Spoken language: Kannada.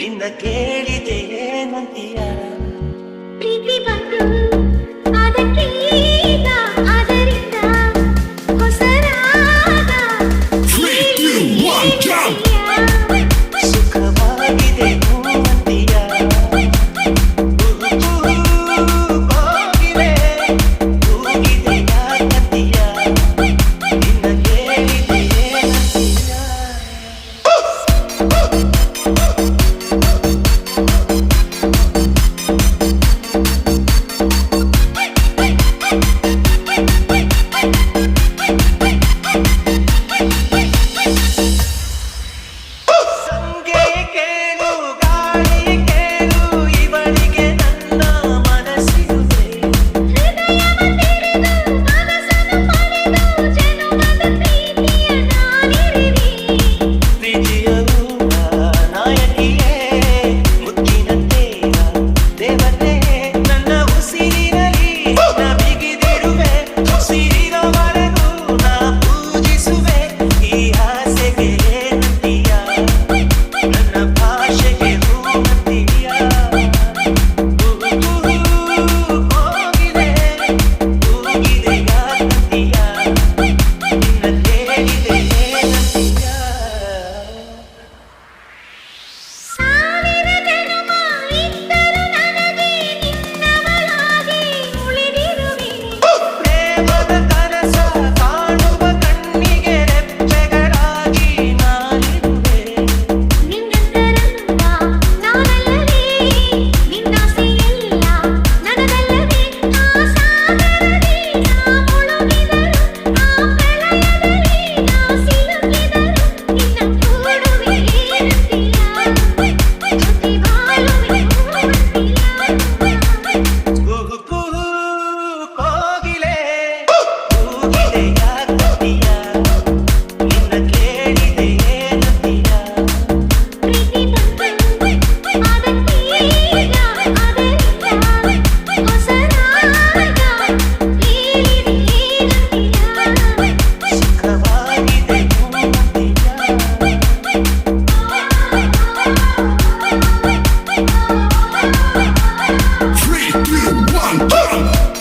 ನಿನ್ನ ಕೇಳಿದೆ ಏನಂತೀಯ ಪ್ರೀತಿ ಬಂತು ಅದಕ್ಕೆ ಈಗ ಅದರಿಂದ ಹೊಸ ರಾಗ ಸುಖವಾಗಿದೆ ಅಂತೀಯ ಹೋಗಿದೆ ಹೋಗಿದೆ ಯಾಕಂತೀಯ ನಿನ್ನ ಕೇಳಿದೆ ಏನಂತೀಯ ಸಂಗೆ ಕೇಳು ಗಾಳಿ ಕೇಳು ಇವಳಿಗೆ ನನ್ನ ಮನಸ್ಸಿರುವೆ ಹೃದಯವ ತೆರೆದು ಮನಸ್ಸನ್ನು ಪಡೆದು ಜನುಮದ ಪ್ರೀತಿಯ ನಾನಿರುವೆ ಪ್ರೀತಿಯ ಊರ ನಾಯಕಿಯೇ ಮುತ್ತಿನಂತೆ ದೇವತೆ ನನ್ನ ಉಸಿರಿನಲ್ಲಿ ನ ಬಿಗಿದಿರುವೆ ಉಸಿರಿನವರೆಗೂ ನಾ ಪೂಜಿಸುವೆ ಈ ಆಸೆಗೆ ಏನಂತೀಯ ನನ್ನ ಭಾಷೆಗೆ ಹೂವಂತೀಯ ಹೋಗಿದೆ ಹೋಗಿದೆ ಯಾಕಂತೀಯ ನಿನ್ನ ಕೇಳಿದೆ ಏನಂತೀಯ ಸಾವಿರ ಜನುಮ ಇದ್ದರೂ ನನಗೆ ನಿನ್ನವಳಾಗಿ ಉಳಿದಿರುವೆ ಪ್ರೇಮದ ಕನಸ ಕಾಣುವ ಕಣ್ಣಿಗೆ ರೆಪ್ಪೆಗಳಾಗಿ ನಾನಿರುವೆ ನಿನ್ನಂತರಲ್ಲ ನಾನಲ್ಲವೇ ನಿನ್ನಾಸೆಯೆಲ್ಲ ನನಗಲ್ಲವೇ ಆ ಸಾಗರದಲ್ಲಿ ನಾ ಮುಳುಗಿದರು ಆ ಪ್ರಳಯದಲ್ಲಿ ನಾ ಸಿಲುಕಿದರು ನಿನ್ನ ಕೂಡುವೆ ಏನಂತೀಯ ಜೊತೆ ಬಾಳುವೆ ಕೋಗಿಲೆ ಕೂಗಿದೆ ಯಾಕಂತೀಯ ನಿನ್ನ ಕೇಳಿದೆ ಏನಂತೀಯ ಪ್ರೀತಿ ಬಂತು ಅದಕ್ಕೆ ಈಗ ಅದರಿಂದ ಹೊಸ ರಾಗ ಹೇಳಿದೆ ಏನಂತೀಯ ಸುಖವಾಗಿದೆ ಹೂವಂತೀಯ 3, 2, 1, go!